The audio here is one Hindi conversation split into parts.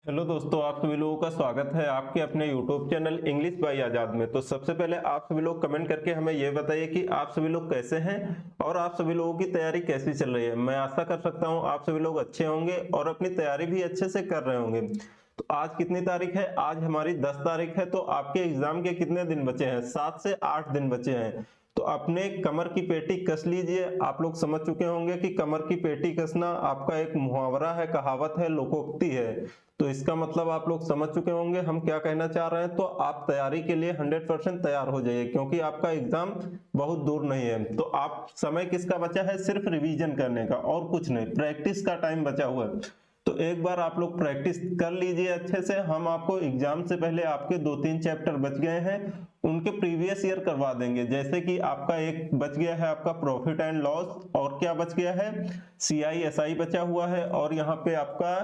हेलो दोस्तों, आप सभी लोगों का स्वागत है आपके अपने YouTube चैनल इंग्लिश बाय आजाद में। तो सबसे पहले आप सभी लोग कमेंट करके हमें ये बताइए कि आप सभी लोग कैसे हैं और आप सभी लोगों की तैयारी कैसी चल रही है। मैं आशा कर सकता हूं आप सभी लोग अच्छे होंगे और अपनी तैयारी भी अच्छे से कर रहे होंगे। तो आज कितनी तारीख है? आज हमारी 10 तारीख है। तो आपके एग्जाम के कितने दिन बचे हैं? 7 से 8 दिन बचे हैं। तो अपने कमर की पेटी कस लीजिए। आप लोग समझ चुके होंगे कि कमर की पेटी कसना आपका एक मुहावरा है, कहावत है, लोकोक्ति है। तो इसका मतलब आप लोग समझ चुके होंगे हम क्या कहना चाह रहे हैं। तो आप तैयारी के लिए 100% तैयार हो जाइए, क्योंकि आपका एग्जाम बहुत दूर नहीं है। तो आप समय किसका बचा है? सिर्फ रिवीजन करने का और कुछ नहीं, प्रैक्टिस का टाइम बचा हुआ है। तो एक बार आप लोग प्रैक्टिस कर लीजिए अच्छे से। हम आपको एग्जाम से पहले आपके 2-3 चैप्टर बच गए हैं उनके प्रीवियस ईयर करवा देंगे। जैसे कि आपका एक बच गया है आपका प्रॉफिट एंड लॉस, और क्या बच गया है? CI SI बचा हुआ है, और यहाँ पे आपका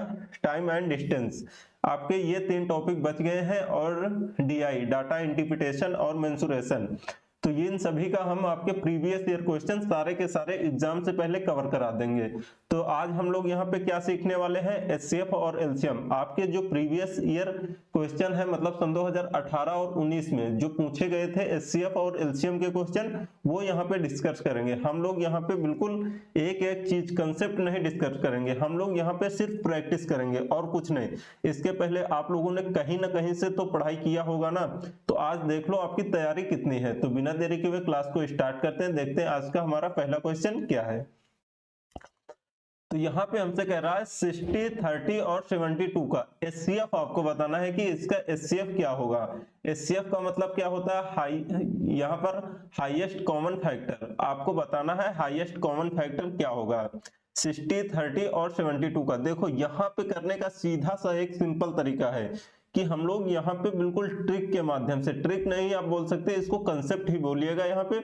टाइम एंड डिस्टेंस। आपके ये 3 टॉपिक बच गए हैं, और DI डाटा इंटरप्रिटेशन और मेंसुरेशन। तो ये इन सभी का हम आपके प्रीवियस ईयर क्वेश्चन सारे के सारे एग्जाम से पहले कवर करा देंगे। तो आज हम लोग यहाँ पे क्या सीखने वाले हैं? HCF और LCM। आपके जो प्रीवियस ईयर क्वेश्चन है, मतलब सन 2018 और 19 में जो पूछे गए थे HCF और LCM के क्वेश्चन, वो यहाँ पे डिस्कस करेंगे। हम लोग यहाँ पे बिल्कुल एक एक चीज कंसेप्ट नहीं डिस्कस करेंगे, हम लोग यहाँ पे सिर्फ प्रैक्टिस करेंगे और कुछ नहीं। इसके पहले आप लोगों ने कहीं ना कहीं से तो पढ़ाई किया होगा ना। तो आज देख लो आपकी तैयारी कितनी है। तो बिना देरी के हुए क्लास को स्टार्ट करते हैं। देखते हैं आज का हमारा पहला क्वेश्चन क्या है। तो यहाँ पे हमसे कह रहा है 60, 30 और 72 का HCF आपको बताना है कि इसका HCF क्या होगा। HCF का मतलब क्या होता है? हाई, यहाँ पर हाईएस्ट कॉमन फैक्टर आपको बताना है। हाईएस्ट कॉमन फैक्टर क्या होगा 60, 30 और 72 का? देखो यहाँ पे करने का सीधा सा एक सिंपल तरीका है कि हम लोग यहाँ पे बिल्कुल ट्रिक के माध्यम से, ट्रिक नहीं आप बोल सकते, इसको कंसेप्ट ही बोलिएगा। यहाँ पे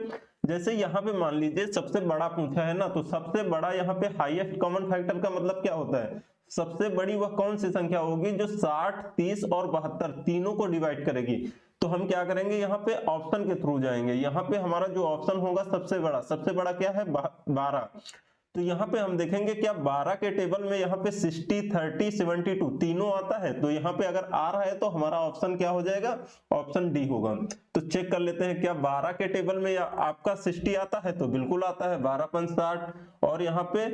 जैसे यहाँ पे मान लीजिए सबसे बड़ा पूछा है ना, तो सबसे बड़ा यहाँ पे हाईएस्ट कॉमन फैक्टर का मतलब क्या होता है? सबसे बड़ी वह कौन सी संख्या होगी जो 60, 30 और 72 तीनों को डिवाइड करेगी। तो हम क्या करेंगे, यहाँ पे ऑप्शन के थ्रू जाएंगे। यहाँ पे हमारा जो ऑप्शन होगा सबसे बड़ा क्या है? 12। तो यहाँ पे हम देखेंगे क्या 12 के टेबल में यहाँ पे 60, 30, 72 तीनों आता है। तो यहाँ पे अगर आ रहा है तो हमारा ऑप्शन क्या हो जाएगा? ऑप्शन डी होगा। तो चेक कर लेते हैं क्या 12 के टेबल में आपका 60 आता है? तो बिल्कुल आता है, 12 पंच 60। और यहाँ पे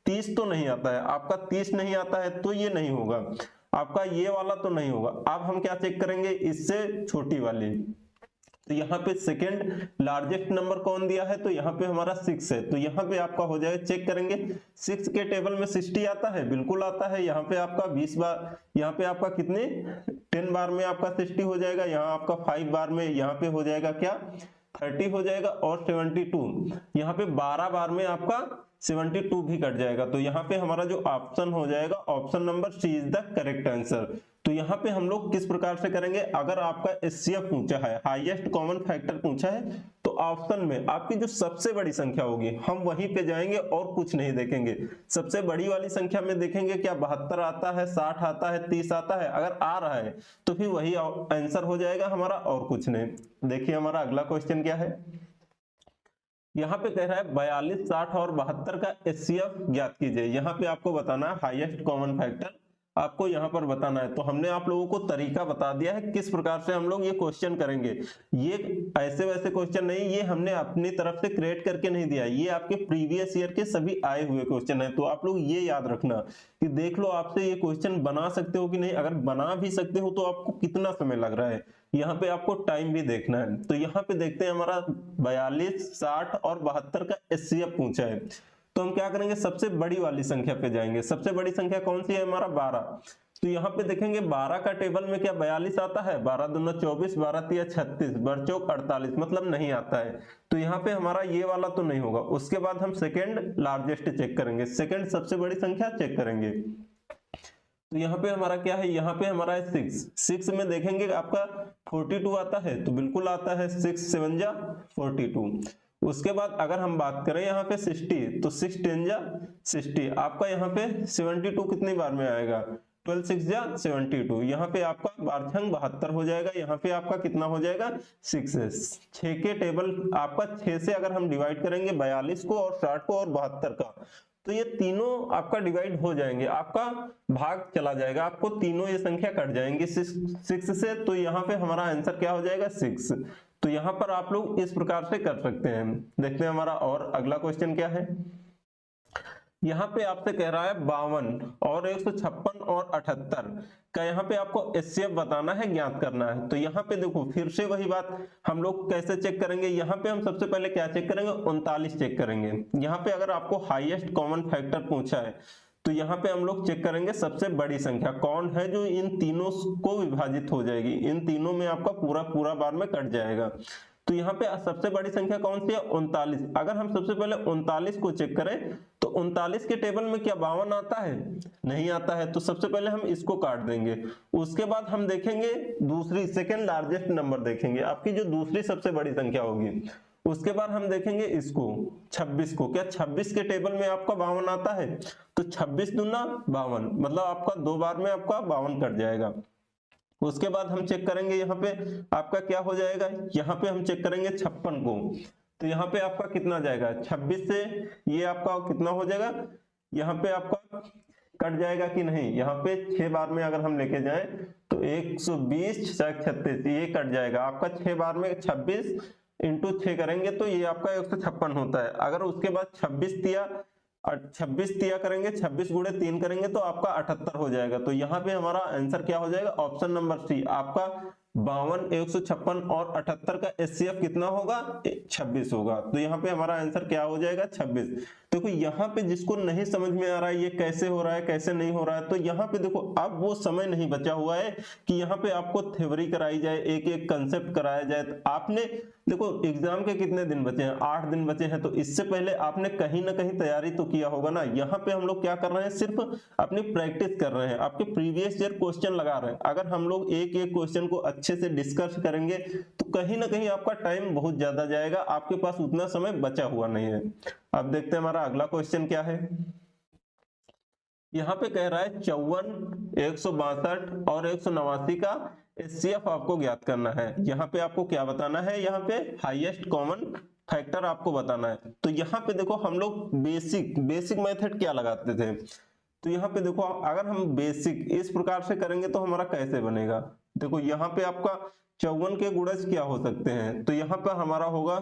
30 तो नहीं आता है, आपका 30 नहीं आता है, तो ये नहीं होगा। आपका ये वाला तो नहीं होगा। अब हम क्या चेक करेंगे? इससे छोटी वाली। तो यहाँ पे सेकेंड लार्जेस्ट नंबर कौन दिया है? तो यहाँ पे हमारा 6 है। तो यहाँ पे आपका हो जाएगा, चेक करेंगे 6 के टेबल में 60 आता है, बिल्कुल आता है। यहाँ पे आपका 20 बार, यहाँ पे आपका कितने 10 बार में आपका 60 हो जाएगा। यहाँ आपका 5 बार में यहाँ पे हो जाएगा क्या? 30 हो जाएगा। और 72 यहाँ पे 12 बार में आपका 72 भी कट जाएगा। तो यहाँ पे हमारा जो ऑप्शन हो जाएगा, option number C is the correct answer. तो यहाँ पे हम लोग किस प्रकार से करेंगे? अगर आपका HCF पूछा है, हाईएस्ट कॉमन फैक्टर पूछा है, तो ऑप्शन में आपकी जो सबसे बड़ी संख्या होगी हम वहीं पे जाएंगे और कुछ नहीं देखेंगे। सबसे बड़ी वाली संख्या में देखेंगे क्या 72 आता है, 60 आता है, 30 आता है। अगर आ रहा है तो फिर वही आंसर हो जाएगा हमारा, और कुछ नहीं। देखिए हमारा अगला क्वेश्चन क्या है। यहाँ पे कह रहा है 42, 60 और 72 का HCF ज्ञात कीजिए। यहाँ पे आपको बताना है हाईएस्ट कॉमन फैक्टर, आपको यहाँ पर बताना है। तो हमने आप लोगों को तरीका बता दिया है किस प्रकार से हम लोग ये क्वेश्चन करेंगे। ये ऐसे वैसे क्वेश्चन नहीं, ये हमने अपनी तरफ से क्रिएट करके नहीं दिया, ये आपके प्रीवियस ईयर के सभी आए हुए क्वेश्चन है। तो आप लोग ये याद रखना कि देख लो आपसे ये क्वेश्चन बना सकते हो कि नहीं। अगर बना भी सकते हो तो आपको कितना समय लग रहा है, यहाँ पे आपको टाइम भी देखना है। तो यहाँ पे देखते हैं हमारा 42, 60 और 72 का HCF पूछा है। तो हम क्या करेंगे? सबसे बड़ी वाली संख्या पे जाएंगे। सबसे बड़ी संख्या कौन सी है? हमारा 12। तो यहाँ पे देखेंगे 12 का टेबल में क्या 42 आता है? 12 दूना 24, 12 तिया 36, बरचौक 48, मतलब नहीं आता है। तो यहाँ पे हमारा ये वाला तो नहीं होगा। उसके बाद हम सेकेंड लार्जेस्ट चेक करेंगे, सेकेंड सबसे बड़ी संख्या चेक करेंगे। तो यहाँ पे हमारा क्या है? यहाँ पे हमारा है 6 में देखेंगे आपका 42 आता है, तो बिल्कुल आता है, 6 7 जा 42। उसके बाद अगर हम बात करें यहाँ पे 60, तो 6 10 जा 60। आपका यहाँ पे 72 कितनी बार में आएगा? 12 6 जा 72। यहाँ पे आपका बारछंग 72 हो जाएगा। यहाँ पे आपका कितना हो जाएगा? 6 है। 6 के टेबल आपका 6 से अगर हम डिवाइड करेंगे 42 को और 60 को और 72 का, तो ये तीनों आपका डिवाइड हो जाएंगे, आपका भाग चला जाएगा, आपको तीनों ये संख्या कट जाएंगी 6 से। तो यहाँ पे हमारा आंसर क्या हो जाएगा 6। तो यहाँ पर आप लोग इस प्रकार से कर सकते हैं। देखते हैं हमारा और अगला क्वेश्चन क्या है। यहाँ पे आपसे कह रहा है 52 और 156 और 78 का यहाँ पे आपको एचसीएफ बताना है, ज्ञात करना है। तो यहाँ पे देखो फिर से वही बात, हम लोग कैसे चेक करेंगे। यहाँ पे हम सबसे पहले क्या चेक करेंगे, 39 चेक करेंगे। यहाँ पे अगर आपको हाईएस्ट कॉमन फैक्टर पूछा है तो यहाँ पे हम लोग चेक करेंगे सबसे बड़ी संख्या कौन है जो इन तीनों को विभाजित हो जाएगी, इन तीनों में आपका पूरा बार में कट जाएगा। तो यहाँ पे सबसे बड़ी संख्या कौन सी है, 39। अगर हम सबसे पहले 39 को चेक करें तो 39 के टेबल में क्या 52 आता है, नहीं आता है। तो सबसे पहले हम इसको काट देंगे। उसके बाद हम देखेंगे दूसरी सेकेंड लार्जेस्ट नंबर देखेंगे, आपकी जो दूसरी सबसे बड़ी संख्या होगी। उसके बाद हम देखेंगे इसको 26 को, क्या 26 के टेबल में आपका 52 आता है। तो 26 दूना 52, मतलब आपका 2 बार में आपका 52 कट जाएगा। उसके बाद हम चेक करेंगे यहाँ पे आपका क्या हो जाएगा, यहाँ पे हम चेक करेंगे 56 को। तो यहाँ पे आपका कितना जाएगा, 26 से ये आपका कितना हो जाएगा, यहाँ पे आपका कट जाएगा कि नहीं। यहाँ पे 6 बार में अगर हम लेके जाएं तो 120 36 ये कट जाएगा आपका 6 बार में। 26 इंटू 6 करेंगे तो ये आपका 156 होता है। अगर उसके बाद 26 तिया करेंगे, 26 गुणे 3 करेंगे तो आपका 78 हो जाएगा। तो यहाँ पे हमारा आंसर क्या हो जाएगा, ऑप्शन नंबर सी, आपका 52, 156 और 78 का एचसीएफ कितना होगा, 26 होगा। तो यहाँ पे हमारा आंसर क्या हो जाएगा, 26। देखो यहाँ पे जिसको नहीं समझ में आ रहा है ये कैसे हो रहा है कैसे नहीं हो रहा है, तो यहाँ पे देखो अब वो समय नहीं बचा हुआ है कि यहाँ पे आपको थ्योरी कराई जाए, एक एक कंसेप्ट कराया जाए। तो आपने देखो एग्जाम के कितने दिन बचे हैं, 8 दिन बचे हैं। तो इससे पहले आपने कहीं ना कहीं तैयारी तो किया होगा ना। यहाँ पे हम लोग क्या कर रहे हैं, सिर्फ अपनी प्रैक्टिस कर रहे हैं, आपके प्रीवियस ईयर क्वेश्चन लगा रहे हैं। अगर हम लोग एक एक क्वेश्चन को अच्छे से डिस्कस करेंगे तो कहीं ना कहीं आपका टाइम बहुत ज्यादा जाएगा, आपके पास उतना समय बचा हुआ नहीं है। अब देखते हैं हमारा अगला क्वेश्चन क्या है। यहाँ पे कह रहा है 54, 162 और 189 का एचसीएफ आपको ज्ञात करना है। यहाँ पे आपको क्या बताना है, यहाँ पे हाईएस्ट कॉमन फैक्टर आपको बताना है। तो यहाँ पे देखो हम लोग बेसिक मेथड क्या लगाते थे। तो यहाँ पे देखो अगर हम बेसिक इस प्रकार से करेंगे तो हमारा कैसे बनेगा। देखो यहाँ पे आपका 54 के गुणज क्या हो सकते हैं। तो यहाँ पे हमारा होगा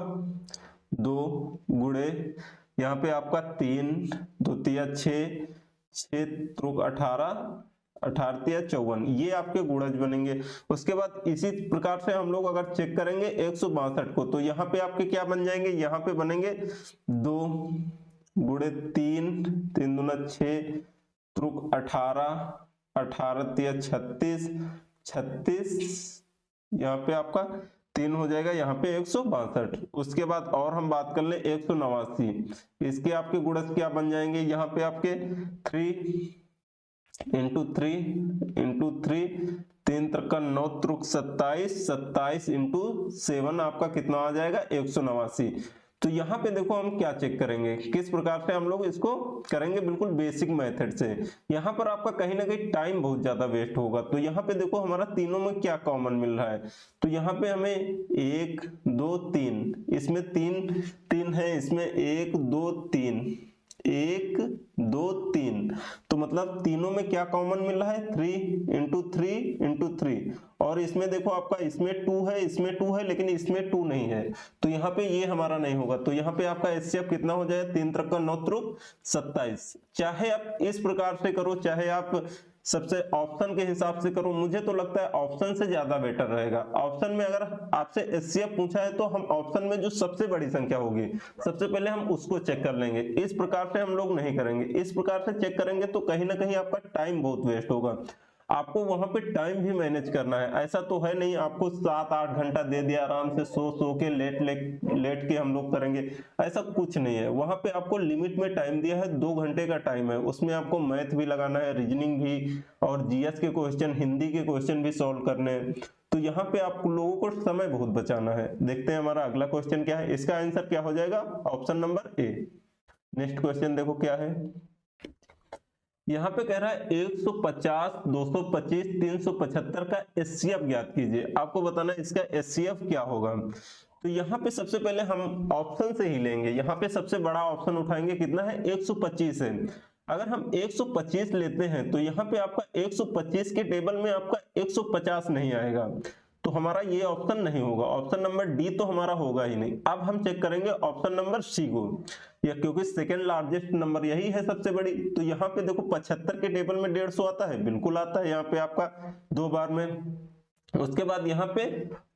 2 गुणे, यहाँ पे आपका 3, 2 तिया 6, 6 त्रुक 18, 18 तिया 54, ये आपके गुणज बनेंगे। उसके बाद इसी प्रकार से हम लोग अगर चेक करेंगे 162 को, तो यहाँ पे आपके क्या बन जाएंगे, यहाँ पे बनेंगे 2 गुणे 3, 3 दूना 6, त्रुक 18, 18 तिया 36, 36, यहाँ पे आपका 3 हो जाएगा, यहाँ पे 162। उसके बाद और हम बात कर ले 189, इसके आपके गुणज क्या बन जाएंगे, यहाँ पे आपके 3 इंटू 3, 3 त्रिका 9 त्रुक 27, 27 इंटू 7 आपका कितना आ जाएगा 189। तो यहाँ पे देखो हम क्या चेक करेंगे, किस प्रकार से हम लोग इसको करेंगे, बिल्कुल बेसिक मेथड से। यहाँ पर आपका कहीं ना कहीं टाइम बहुत ज्यादा वेस्ट होगा। तो यहाँ पे देखो हमारा तीनों में क्या कॉमन मिल रहा है। तो यहाँ पे हमें 1 2 3, इसमें 3 है, इसमें 1 2 3, 1 2 3, तो मतलब तीनों में क्या कॉमन मिल रहा है, 3 इंटू 3। और इसमें देखो आपका इसमें 2 है, इसमें 2 है, लेकिन इसमें 2 नहीं है। तो यहाँ पे ये हमारा नहीं होगा। तो यहाँ पे आपका एचसीएफ कितना हो जाए, 3 त्रिका 9 त्रुक 27। चाहे आप इस प्रकार से करो, चाहे आप सबसे ऑप्शन के हिसाब से करो, मुझे तो लगता है ऑप्शन से ज्यादा बेटर रहेगा। ऑप्शन में अगर आपसे एचसीएफ पूछा है तो हम ऑप्शन में जो सबसे बड़ी संख्या होगी सबसे पहले हम उसको चेक कर लेंगे। इस प्रकार से हम लोग नहीं करेंगे, इस प्रकार से चेक करेंगे तो कहीं ना कहीं आपका टाइम बहुत वेस्ट होगा। आपको वहां पे टाइम भी मैनेज करना है। ऐसा तो है नहीं आपको 7-8 घंटा दे दिया, आराम से सो के लेट के हम लोग करेंगे, ऐसा कुछ नहीं है। वहां पे आपको लिमिट में टाइम दिया है, 2 घंटे का टाइम है। उसमें आपको मैथ भी लगाना है, रीजनिंग भी, और जीएस के क्वेश्चन, हिंदी के क्वेश्चन भी सॉल्व करने हैं। तो यहाँ पे आप लोगों को समय बहुत बचाना है। देखते हैं हमारा अगला क्वेश्चन क्या है। इसका आंसर क्या हो जाएगा, option number A. Next question देखो क्या है। यहाँ पे कह रहा है 150, 225, 375 का एचसीएफ ज्ञात कीजिए। आपको बताना है इसका एचसीएफ क्या होगा। तो यहाँ पे सबसे पहले हम ऑप्शन से ही लेंगे। यहाँ पे सबसे बड़ा ऑप्शन उठाएंगे, कितना है 125 है। अगर हम 125 लेते हैं तो यहाँ पे आपका 125 के टेबल में आपका 150 नहीं आएगा, तो हमारा ये ऑप्शन नहीं होगा। ऑप्शन नंबर डी तो हमारा होगा ही नहीं। अब हम चेक करेंगे ऑप्शन नंबर सी को, या क्योंकि सेकेंड लार्जेस्ट नंबर यही है सबसे बड़ी। तो यहाँ पे देखो 75 के टेबल में 150 आता है, बिल्कुल आता है यहाँ पे आपका 2 बार में। उसके बाद यहाँ पे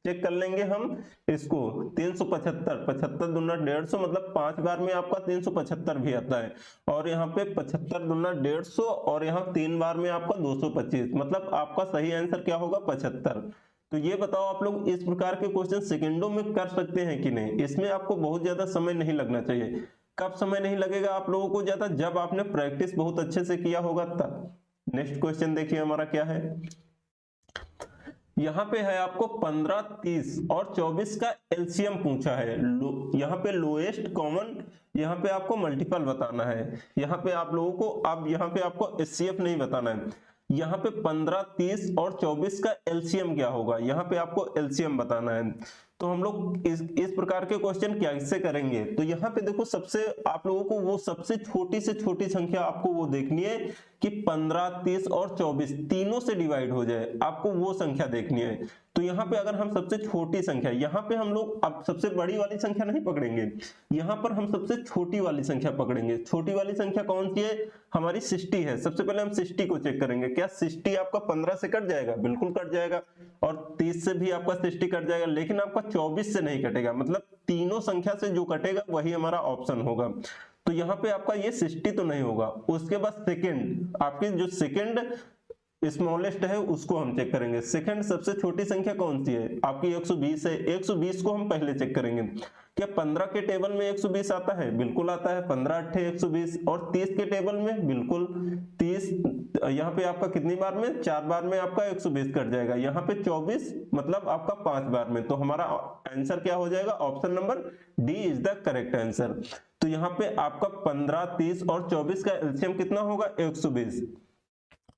चेक कर लेंगे हम इसको 375, 75 दूना 150, मतलब 5 बार में आपका 375 भी आता है। और यहाँ पे 75 दूना 150 और यहाँ 3 बार में आपका 225, मतलब आपका सही आंसर क्या होगा 75। तो ये बताओ आप लोग इस प्रकार के क्वेश्चन सेकंडों में कर सकते हैं कि नहीं? इसमें आपको बहुत ज्यादा समय नहीं लगना चाहिए। कब समय नहीं लगेगा आप लोगों को ज्यादा? जब आपने प्रैक्टिस बहुत अच्छे से किया होगा तब। नेक्स्ट क्वेश्चन देखिए हमारा क्या है। यहाँ पे है आपको 15, 30 और 24 का एलसीएम पूछा है। यहाँ पे लोएस्ट कॉमन, यहाँ पे आपको मल्टीपल बताना है। यहाँ पे आप लोगों को, अब यहाँ पे आपको एचसीएफ नहीं बताना है। यहाँ पे 15, 30 और 24 का एलसीएम क्या होगा, यहाँ पे आपको एलसीएम बताना है। तो हम लोग इस प्रकार के क्वेश्चन कैसे करेंगे? तो यहाँ पे देखो सबसे आप लोगों को वो सबसे छोटी से छोटी संख्या आपको वो देखनी है कि 15, 30 और 24 तीनों से डिवाइड हो जाए, आपको वो संख्या देखनी है। तो यहाँ पे अगर हम सबसे छोटी संख्या, यहाँ पे हम लोग अब सबसे बड़ी वाली संख्या नहीं पकड़ेंगे, यहाँ पर हम सबसे छोटी वाली संख्या पकड़ेंगे। छोटी वाली संख्या कौन सी है? हमारी 60 है। सबसे पहले हम 60 को चेक करेंगे। क्या 60 आपका 15 से कट जाएगा? बिल्कुल कट जाएगा। और 30 से भी आपका 60 कट जाएगा, लेकिन आपका 24 से नहीं कटेगा। मतलब तीनों संख्या से जो कटेगा वही हमारा ऑप्शन होगा। तो यहाँ पे आपका ये 60 तो नहीं होगा। उसके बाद सेकेंड, आपकी जो सेकेंड स्मॉलेस्ट है उसको हम चेक करेंगे। सेकंड सबसे छोटी संख्या कौन सी है? आपकी 120 है। 120 को हम पहले चेक करेंगे। क्या 15 के टेबल में 120 आता है? बिल्कुल आता है। 15 अट्ठे 120। और 30 के टेबल में बिल्कुल 30, यहाँ पे आपका कितनी बार में? 4 बार में आपका 120 कट जाएगा। यहाँ पे 24 मतलब आपका 5 बार में। तो हमारा आंसर क्या हो जाएगा? Option number D is the correct answer. तो यहाँ पे आपका 15, 30 और 24 का एलसीएम कितना होगा? 120।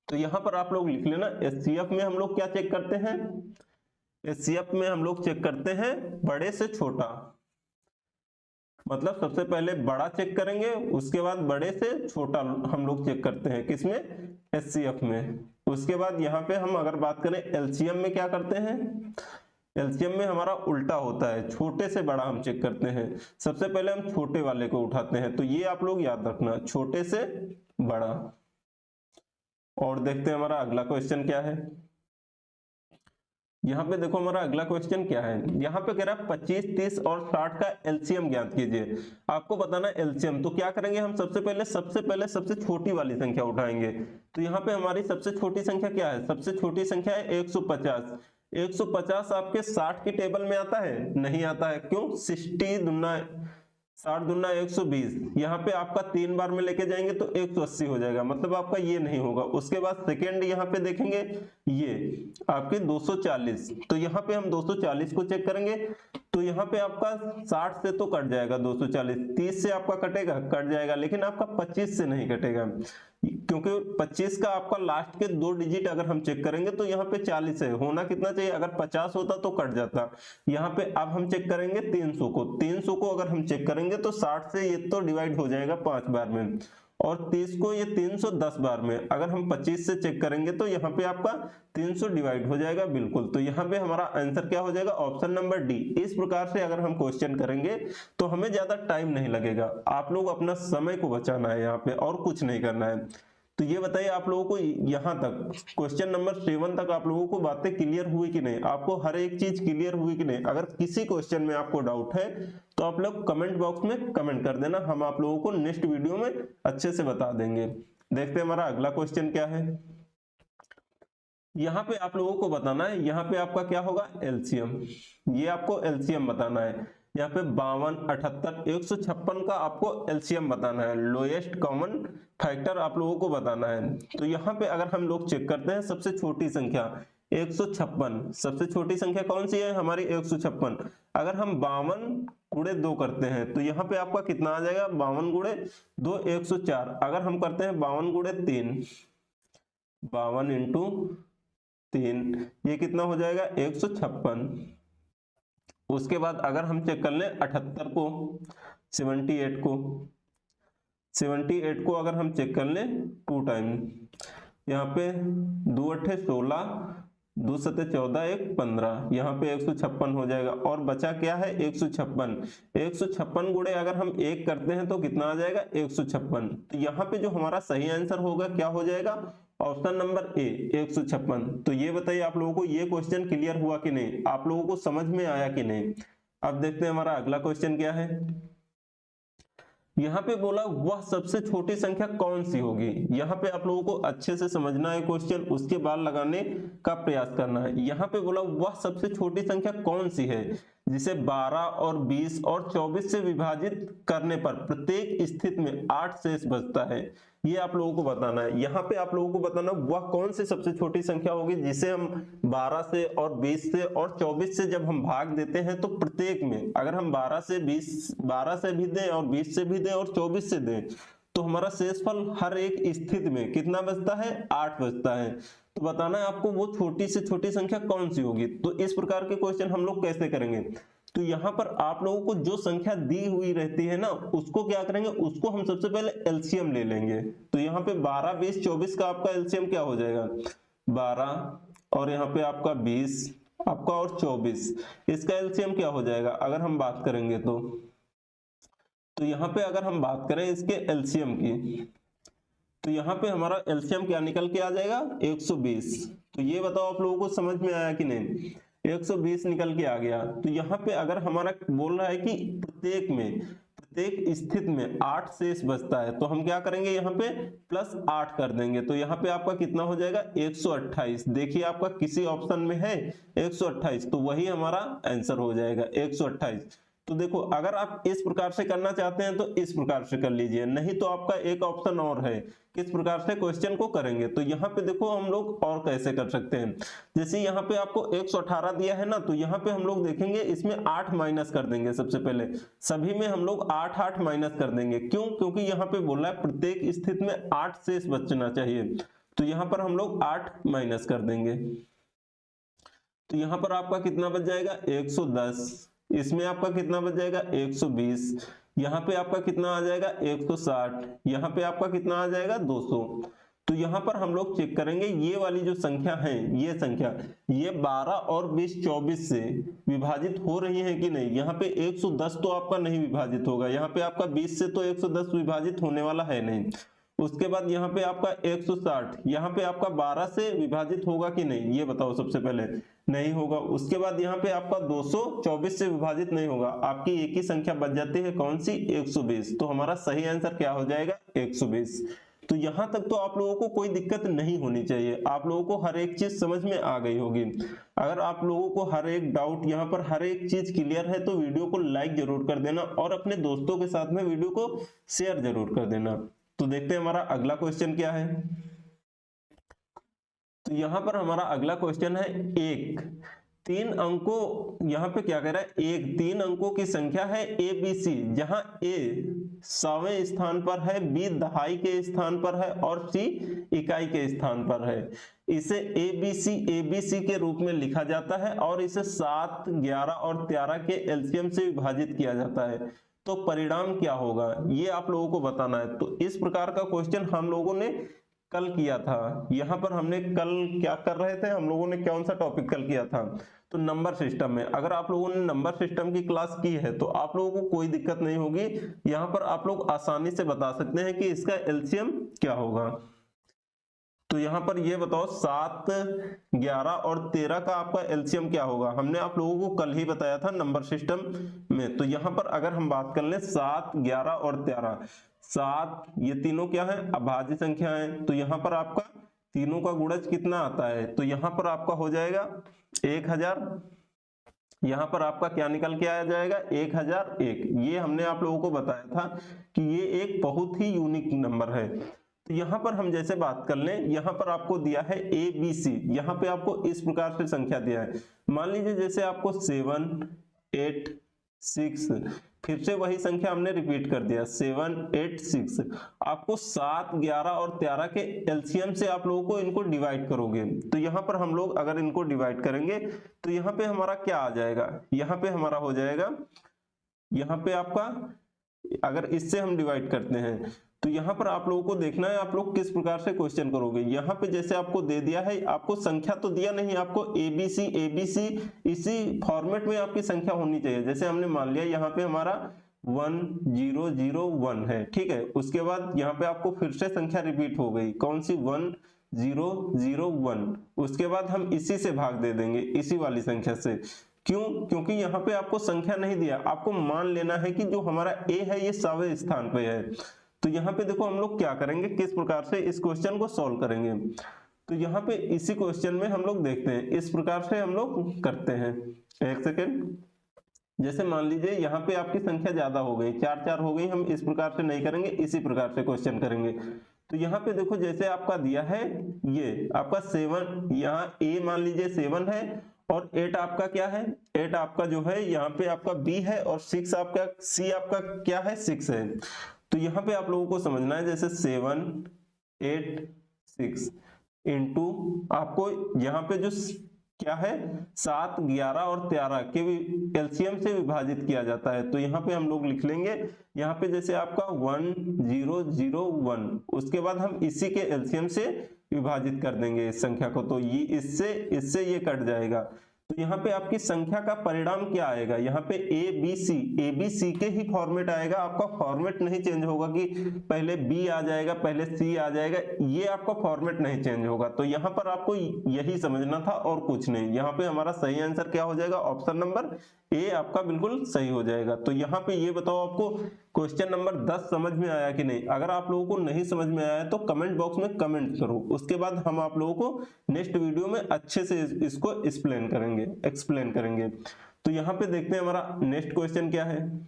तो यहां पर आप लोग लिख लेना, एचसीएफ में हम लोग क्या चेक करते हैं? एचसीएफ में हम लोग चेक करते हैं बड़े से छोटा। मतलब सबसे पहले बड़ा चेक करेंगे, उसके बाद बड़े से छोटा हम लोग चेक करते हैं। किसमें? एचसीएफ में। उसके बाद यहाँ पे हम अगर बात करें एलसीएम में क्या करते हैं? एलसीएम में हमारा उल्टा होता है, छोटे से बड़ा हम चेक करते हैं। सबसे पहले हम छोटे वाले को उठाते हैं। तो ये आप लोग याद रखना, छोटे से बड़ा। और देखते हैं हमारा अगला क्वेश्चन क्या है। यहाँ पे देखो हमारा अगला क्वेश्चन क्या है। यहाँ पे कह रहा है 25, 30 और 60 का एलसीएम ज्ञात कीजिए। आपको बताना एलसीएम। तो क्या करेंगे हम? सबसे पहले सबसे छोटी वाली संख्या उठाएंगे। तो यहाँ पे हमारी सबसे छोटी संख्या क्या है? सबसे छोटी संख्या है 150। 150 आपके 60 के टेबल में आता है? नहीं आता है। क्यों? 60 दूना 60 दूना 120। यहाँ पे आपका 3 बार में लेके जाएंगे तो 180 हो जाएगा, मतलब आपका ये नहीं होगा। उसके बाद सेकेंड यहाँ पे देखेंगे ये आपके 240। तो यहाँ पे हम 240 को चेक करेंगे। तो यहाँ पे आपका 60 से तो कट जाएगा 240, 30 से आपका कटेगा, कट जाएगा, लेकिन आपका 25 से नहीं कटेगा, क्योंकि 25 का आपका लास्ट के 2 डिजिट अगर हम चेक करेंगे तो यहाँ पे 40 है। होना कितना चाहिए? अगर 50 होता तो कट जाता। यहाँ पे अब हम चेक करेंगे 300 को। 300 को अगर हम चेक करेंगे तो 60 से ये तो डिवाइड हो जाएगा 5 बार में, और 30 को ये 310 बार में। अगर हम 25 से चेक करेंगे तो यहाँ पे आपका 300 डिवाइड हो जाएगा बिल्कुल। तो यहाँ पे हमारा आंसर क्या हो जाएगा? Option number D. इस प्रकार से अगर हम क्वेश्चन करेंगे तो हमें ज्यादा टाइम नहीं लगेगा। आप लोग अपना समय को बचाना है यहाँ पे, और कुछ नहीं करना है। तो ये बताइए आप लोगों को यहाँ तक क्वेश्चन नंबर 7 तक आप लोगों को बातें क्लियर हुई कि नहीं? आपको हर एक चीज क्लियर हुई कि नहीं? अगर किसी क्वेश्चन में आपको डाउट है तो आप लोग कमेंट बॉक्स में कमेंट कर देना, हम आप लोगों को नेक्स्ट वीडियो में अच्छे से बता देंगे। देखते हैं हमारा अगला क्वेश्चन क्या है। यहाँ पे आप लोगों को बताना है, यहाँ पे आपका क्या होगा? एलसीएम। ये आपको एलसीएम बताना है। यहाँ पे 52, 78, 156 का आपको एलसीएम बताना है। लोएस्ट कॉमन फैक्टर आप लोगों को बताना है। तो यहाँ पे अगर हम लोग चेक करते हैं सबसे छोटी संख्या 156, सबसे छोटी संख्या कौन सी है? हमारी 156। अगर हम 52 गुणे 2 करते हैं तो यहाँ पे आपका कितना आ जाएगा? 52 गुणे 2 104। अगर हम करते हैं 52 गुणे 3, 52 इंटू 3, ये कितना हो जाएगा? 156। उसके बाद अगर हम चेक कर लें 78 को, 78 को, 78 को अगर हम चेक कर लें 2 टाइम, यहाँ पे 2 अट्ठे 16, 2 सत्ते 14, 1 15, यहाँ पे 156 हो जाएगा। और बचा क्या है 156, 156 गुणे अगर हम 1 करते हैं तो कितना आ जाएगा 156। तो यहाँ पे जो हमारा सही आंसर होगा क्या हो जाएगा, ऑप्शन नंबर ए 156। तो ये बताइए आप लोगों को ये क्वेश्चन क्लियर हुआ कि नहीं, आप लोगों को समझ में आया कि नहीं। अब देखते हैं हमारा अगला क्वेश्चन क्या है। यहाँ पे बोला वह सबसे छोटी संख्या कौन सी होगी। यहाँ पे आप लोगों को अच्छे से समझना है क्वेश्चन, उसके बाद लगाने का प्रयास करना है। यहाँ पे बोला वह सबसे छोटी संख्या कौन सी है जिसे 12 और 20 और 24 से विभाजित करने पर प्रत्येक स्थिति में 8 शेष बचता है। ये आप लोगों को बताना है। यहाँ पे आप लोगों को बताना वह कौन सी सबसे छोटी संख्या होगी जिसे हम 12 से और 20 से और 24 से जब हम भाग देते हैं तो प्रत्येक में अगर हम 12 से भी दें और 20 से भी दें और 24 से दें तो हमारा शेषफल हर एक स्थिति में कितना बचता है, 8 बचता है। तो बताना है आपको वो छोटी से छोटी संख्या कौन सी होगी। तो इस प्रकार के क्वेश्चन हम लोग कैसे करेंगे, तो यहाँ पर आप लोगों को जो संख्या दी हुई रहती है ना उसको क्या करेंगे, उसको हम सबसे पहले एलसीएम ले लेंगे। तो यहाँ पे 12, 20, 24 का आपका एलसीएम क्या हो जाएगा 12 और यहाँ पे आपका 20 आपका और 24, इसका एलसीएम क्या हो जाएगा अगर हम बात करेंगे तो यहाँ पे अगर हम बात करें इसके एलसीएम की तो यहाँ पे हमारा एलसीएम क्या निकल के आ जाएगा 120। तो ये बताओ आप लोगों को समझ में आया कि नहीं, 120 निकल के आ गया। तो यहाँ पे अगर हमारा बोल रहा है कि प्रत्येक स्थिति में 8 शेष बचता है तो हम क्या करेंगे यहाँ पे +8 कर देंगे। तो यहाँ पे आपका कितना हो जाएगा 128। देखिए आपका किसी ऑप्शन में है 128 तो वही हमारा आंसर हो जाएगा 128। तो देखो अगर आप इस प्रकार से करना चाहते हैं तो इस प्रकार से कर लीजिए, नहीं तो आपका एक ऑप्शन और है किस प्रकार से क्वेश्चन को करेंगे। तो यहाँ पे देखो हम लोग और कैसे कर सकते हैं, जैसे यहाँ पे आपको 118 दिया है ना तो यहाँ पे हम लोग देखेंगे इसमें 8 माइनस कर देंगे। सबसे पहले सभी में हम लोग 8 माइनस कर देंगे, क्यों, क्योंकि यहाँ पे बोला है प्रत्येक स्थिति में 8 शेष बचना चाहिए। तो यहाँ पर हम लोग 8 माइनस कर देंगे तो यहाँ पर आपका कितना बच जाएगा 110, इसमें आपका कितना बच जाएगा 120, यहाँ पे आपका कितना आ जाएगा 160, यहाँ पे आपका कितना आ जाएगा 200। तो यहाँ पर हम लोग चेक करेंगे ये वाली जो संख्या है ये संख्या ये 12 और 20 24 से विभाजित हो रही है कि नहीं। यहाँ पे 110 तो आपका नहीं विभाजित होगा, यहाँ पे आपका 20 से तो 110 विभाजित होने वाला है नहीं। उसके बाद यहाँ पे आपका 160, यहाँ पे आपका 12 से विभाजित होगा कि नहीं ये बताओ, सबसे पहले नहीं होगा। उसके बाद यहाँ पे आपका 224 से विभाजित नहीं होगा, आपकी एक ही संख्या बच जाती है कौन सी 120। तो हमारा सही आंसर क्या हो जाएगा 120। तो यहाँ तक तो आप लोगों को कोई दिक्कत नहीं होनी चाहिए, आप लोगों को हर एक चीज समझ में आ गई होगी। अगर आप लोगों को हर एक डाउट यहाँ पर हर एक चीज क्लियर है तो वीडियो को लाइक जरूर कर देना और अपने दोस्तों के साथ में वीडियो को शेयर जरूर कर देना। तो देखते हैं हमारा अगला क्वेश्चन क्या है। तो यहाँ पर हमारा अगला क्वेश्चन है एक 3 अंकों, यहाँ पे क्या कह रहा है एक 3 अंकों की संख्या है ABC, जहां A 100वें स्थान पर है, B दहाई के स्थान पर है और C इकाई के स्थान पर है। इसे ABC के रूप में लिखा जाता है और इसे 7, 11 और 13 के एलसीएम से विभाजित किया जाता है। तो परिणाम क्या होगा ये आप लोगों को बताना है। तो इस प्रकार का क्वेश्चन हम लोगों ने कल किया था। यहाँ पर हमने कल क्या कर रहे थे, हम लोगों ने कौन सा टॉपिक कल किया था, तो नंबर सिस्टम में। अगर आप लोगों ने नंबर सिस्टम की क्लास की है तो आप लोगों को कोई दिक्कत नहीं होगी, यहाँ पर आप लोग आसानी से बता सकते हैं कि इसका एलसीएम क्या होगा। तो यहाँ पर ये बताओ 7, 11 और 13 का आपका एलसीएम क्या होगा, हमने आप लोगों को कल ही बताया था नंबर सिस्टम में। तो यहाँ पर अगर हम बात कर ले 7, 11 और 13, 7 ये तीनों क्या है अभाज्य संख्या है, तो यहाँ पर आपका तीनों का गुणज कितना आता है, तो यहाँ पर आपका हो जाएगा 1000, यहाँ पर आपका क्या निकल के आ जाएगा 1001। ये हमने आप लोगों को बताया था कि ये एक बहुत ही यूनिक नंबर है। तो यहाँ पर हम जैसे बात कर लें, यहाँ पर आपको दिया है ABC, यहाँ पे आपको इस प्रकार से संख्या दिया है। मान लीजिए जैसे आपको 7, 8, 6, फिर से वही संख्या हमने रिपीट कर दिया 7 8 6। आपको 7 11 और 13 के एलसीएम से आप लोगों को इनको डिवाइड करोगे, तो यहाँ पर हम लोग अगर इनको डिवाइड करेंगे तो यहाँ पे हमारा क्या आ जाएगा, यहाँ पे हमारा हो जाएगा, यहाँ पे आपका अगर इससे हम डिवाइड करते हैं तो यहाँ पर आप लोगों को देखना है आप लोग किस प्रकार से क्वेश्चन करोगे। यहाँ पे जैसे आपको दे दिया है, आपको संख्या तो दिया नहीं, आपको एबीसी एबीसी इसी फॉर्मेट में आपकी संख्या होनी चाहिए। जैसे हमने मान लिया यहाँ पे हमारा 1 0 0 1 है, ठीक है। उसके बाद यहाँ पे आपको फिर से संख्या रिपीट हो गई, कौन सी 1 0 0 1। उसके बाद हम इसी से भाग दे देंगे, इसी वाली संख्या से। क्यों? क्योंकि यहाँ पे आपको संख्या नहीं दिया, आपको मान लेना है कि जो हमारा ए है ये 100वें स्थान पे है। तो यहाँ पे देखो हम लोग क्या करेंगे, किस प्रकार से इस क्वेश्चन को सॉल्व करेंगे। तो यहाँ पे इसी क्वेश्चन में हम लोग देखते हैं, इस प्रकार से हम लोग करते हैं। एक सेकेंड, जैसे मान लीजिए यहाँ पे आपकी संख्या ज्यादा हो गई, 4 4 हो गई, हम इस प्रकार से नहीं करेंगे, इसी प्रकार से क्वेश्चन करेंगे। तो यहाँ पे देखो जैसे आपका दिया है ये आपका 7, यहाँ ए मान लीजिए 7 है और 8 आपका क्या है, 8 आपका जो है यहाँ पे आपका बी है और 6 आपका सी आपका क्या है 6 है। तो यहाँ पे आप लोगों को समझना है जैसे 7 8 6 इंटू आपको यहाँ पे जो क्या है 7 11 और 13 के एलसीएम से विभाजित किया जाता है। तो यहाँ पे हम लोग लिख लेंगे, यहाँ पे जैसे आपका 1 0 0 1, उसके बाद हम इसी के एलसीएम से विभाजित कर देंगे इस संख्या को, तो ये इससे ये कट जाएगा। तो यहाँ पे आपकी संख्या का परिणाम क्या आएगा, यहाँ पे ए बी सी के ही फॉर्मेट आएगा, आपका फॉर्मेट नहीं चेंज होगा कि पहले बी आ जाएगा पहले सी आ जाएगा, ये आपका फॉर्मेट नहीं चेंज होगा। तो यहाँ पर आपको यही समझना था और कुछ नहीं। यहाँ पे हमारा सही आंसर क्या हो जाएगा, ऑप्शन नंबर ए आपका बिल्कुल सही हो जाएगा। तो यहाँ पे ये बताओ आपको क्वेश्चन नंबर 10 समझ में आया कि नहीं। अगर आप लोगों को नहीं समझ में आया तो कमेंट बॉक्स में कमेंट करो, उसके बाद हम आप लोगों को नेक्स्ट वीडियो में अच्छे से इसको एक्सप्लेन करेंगे। तो यहाँ पे देखते हैं हमारा नेक्स्ट क्वेश्चन क्या है।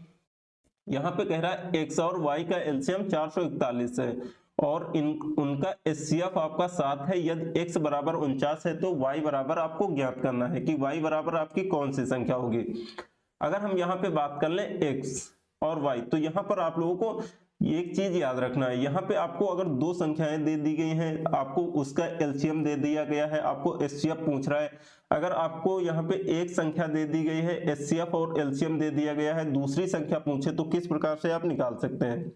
यहाँ पे कह रहा है x और y का एलसीएम 441 है और उनका एचसीएफ आपका 7 है। यदि x बराबर 49 है तो y बराबर आपको ज्ञात करना है कि y बराबर आपकी कौन सी संख्या होगी। अगर हम यहाँ पे बात कर लें x और y, तो यहाँ पर आप लोगों को एक चीज याद रखना है, यहाँ पे आपको अगर दो संख्याएं दे दी गई हैं, आपको उसका एलसीएम दे दिया गया है, आपको एचसीएफ पूछ रहा है। अगर आपको यहाँ पे एक संख्या दे दी गई है, एचसीएफ और एलसीएम दे दिया गया है, दूसरी संख्या पूछे तो किस प्रकार से आप निकाल सकते हैं।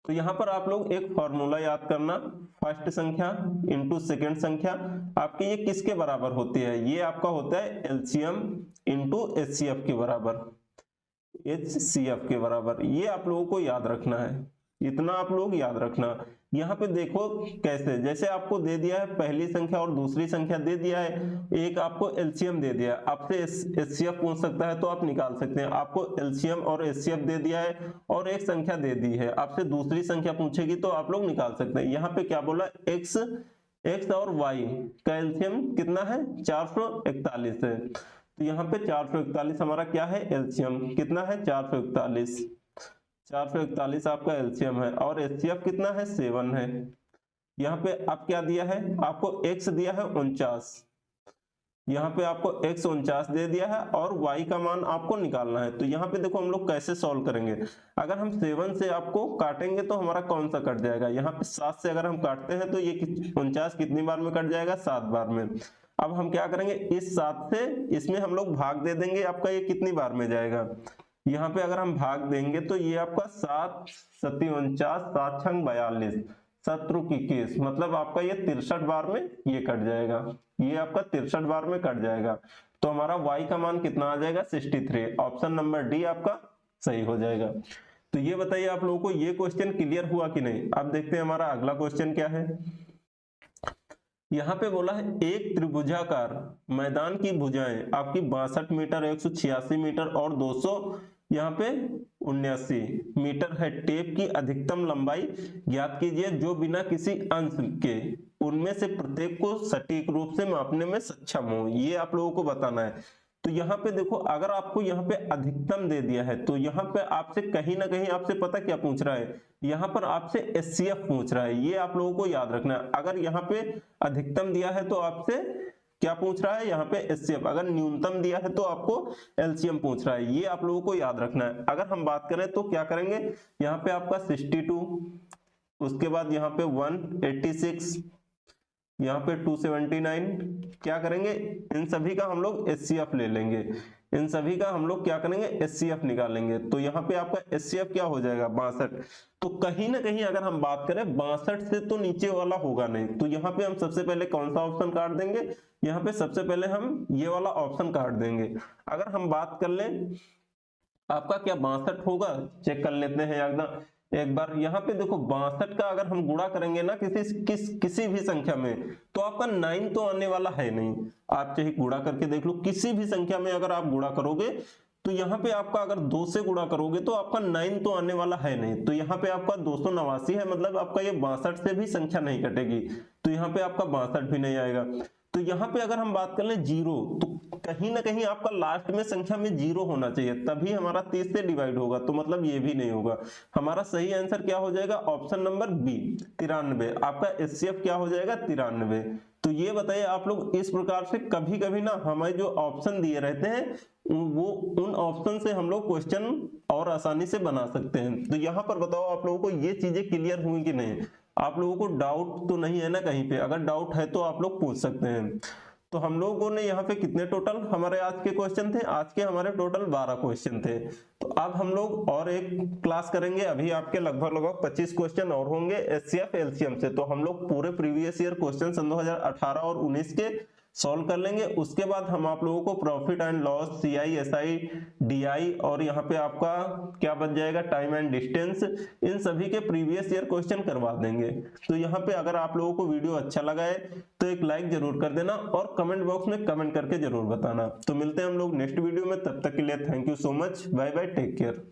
तो यहाँ पर आप लोग एक फॉर्मूला याद करना, फर्स्ट संख्या इंटू सेकेंड संख्या आपकी ये किसके बराबर होती है, ये आपका होता है एलसीएम इंटू एचसीएफ के बराबर, एचसीएफ के बराबर। ये आप लोगों को याद रखना है, इतना आप लोग याद रखना। यहाँ पे देखो कैसे, जैसे आपको दे दिया है पहली संख्या और दूसरी संख्या दे दिया है, एक आपको एलसीएम दे दिया है, आपसे एचसीएफ पूछ सकता है तो आप निकाल सकते हैं। आपको एलसीएम और एचसीएफ दे दिया है और एक संख्या दे दी है, आपसे दूसरी संख्या पूछेगी तो आप लोग निकाल सकते हैं। यहाँ पे क्या बोला, एक्स और वाई का एलसीएम कितना है 441 है। तो यहाँ पे 441 हमारा क्या है एलसीएम, कितना है 441 आपका एलसीएम है और एचसीएफ कितना है 7 है। यहाँ पे आप क्या दिया है, आपको x दिया है 49, यहाँ पे आपको x 49 दे दिया है और y का मान आपको निकालना है। तो यहाँ पे देखो हम लोग कैसे सॉल्व करेंगे। अगर हम 7 से आपको काटेंगे तो हमारा कौन सा कट जाएगा, यहाँ पे 7 से अगर हम काटते हैं तो ये 49 कितनी बार में कट जाएगा, 7 बार में। अब हम क्या करेंगे, इस 7 से इसमें हम लोग भाग दे देंगे, आपका ये कितनी बार में जाएगा, यहाँ पे अगर हम भाग देंगे तो ये आपका 7 7 49 7 छंग 42 शत्रु की केस, मतलब आपका ये 63 बार में ये कट जाएगा, ये आपका 63 बार में कट जाएगा। तो हमारा y का मान कितना आ जाएगा 63, ऑप्शन नंबर डी आपका सही हो जाएगा। तो ये बताइए आप लोगों को ये क्वेश्चन क्लियर हुआ कि नहीं। अब देखते हैं हमारा अगला क्वेश्चन क्या है। यहाँ पे बोला है एक त्रिभुजाकार मैदान की भुजाएं आपकी 62 मीटर 186 मीटर और 200 यहाँ पे 79 मीटर है। टेप की अधिकतम लंबाई ज्ञात कीजिए जो बिना किसी अंश के उनमें से प्रत्येक को सटीक रूप से मापने में सक्षम हो, ये आप लोगों को बताना है। तो यहाँ पे देखो अगर आपको यहाँ पे अधिकतम दे दिया है तो यहाँ पे आपसे कहीं ना कहीं आपसे पता क्या पूछ रहा है, यहाँ पर आपसे एचसीएफ पूछ रहा है, ये आप लोगों को याद रखना है। अगर यहाँ पे अधिकतम दिया है तो आपसे क्या पूछ रहा है यहाँ पे एचसीएफ, अगर न्यूनतम दिया है तो आपको एलसीएम पूछ रहा है, ये आप लोगों को याद रखना है। अगर हम बात करें तो क्या करेंगे, यहाँ पे आपका 62, उसके बाद यहाँ पे 186, यहाँ पे 279, क्या करेंगे इन सभी का हम लोग एचसीएफ ले लेंगे, इन सभी का हम लोग क्या करेंगे एचसीएफ निकालेंगे। तो यहाँ पे आपका एचसीएफ क्या हो जाएगा 62। तो कहीं ना कहीं अगर हम बात करें 62 से तो नीचे वाला होगा नहीं, तो यहाँ पे हम सबसे पहले कौन सा ऑप्शन काट देंगे, यहाँ पे सबसे पहले हम ये वाला ऑप्शन काट देंगे। अगर हम बात कर लें आपका क्या 62 होगा, चेक कर लेते हैं एकदम एक बार। यहाँ पे देखो 62 का अगर हम गुणा करेंगे ना किसी भी संख्या में, तो आपका 9 तो आने वाला है नहीं। आप चाहे गुणा करके देख लो, किसी भी संख्या में अगर आप गुणा करोगे तो यहाँ पे आपका अगर 2 से गुणा करोगे तो आपका 9 तो आने वाला है नहीं। तो यहाँ पे आपका 289 है, मतलब आपका ये 62 से भी संख्या नहीं कटेगी, तो यहाँ पे आपका 62 भी नहीं आएगा। तो यहाँ पे अगर हम बात कर लें 0, तो कहीं ना कहीं आपका लास्ट में संख्या में 0 होना चाहिए, तभी हमारा 30 से डिवाइड होगा, तो मतलब ये भी नहीं होगा। हमारा सही आंसर क्या हो जाएगा, ऑप्शन नंबर बी 93। आपका एचसीएफ क्या हो जाएगा 93। तो ये बताइए आप लोग, इस प्रकार से कभी कभी ना हमें जो ऑप्शन दिए रहते हैं वो उन ऑप्शन से हम लोग क्वेश्चन और आसानी से बना सकते हैं। तो यहाँ पर बताओ आप लोगों को ये चीजें क्लियर हुई कि नहीं, आप लोगों को डाउट तो नहीं है ना कहीं पे, अगर डाउट है तो आप लोग पूछ सकते हैं। तो हम लोगों ने यहाँ पे कितने टोटल हमारे आज के क्वेश्चन थे, आज के हमारे टोटल 12 क्वेश्चन थे। तो अब हम लोग और एक क्लास करेंगे, अभी आपके लगभग 25 क्वेश्चन और होंगे एचसीएफ एलसीएम से। तो हम लोग पूरे प्रीवियस ईयर क्वेश्चन सन 2018 और 19 के सॉल्व कर लेंगे। उसके बाद हम आप लोगों को profit and loss, CI, SI, DI और यहाँ पे आपका क्या बच जाएगा टाइम एंड डिस्टेंस, इन सभी के प्रीवियस ईयर क्वेश्चन करवा देंगे। तो यहाँ पे अगर आप लोगों को वीडियो अच्छा लगा है तो एक लाइक जरूर कर देना और कमेंट बॉक्स में कमेंट करके जरूर बताना। तो मिलते हैं हम लोग नेक्स्ट वीडियो में, तब तक के लिए thank you so much, bye bye, take care.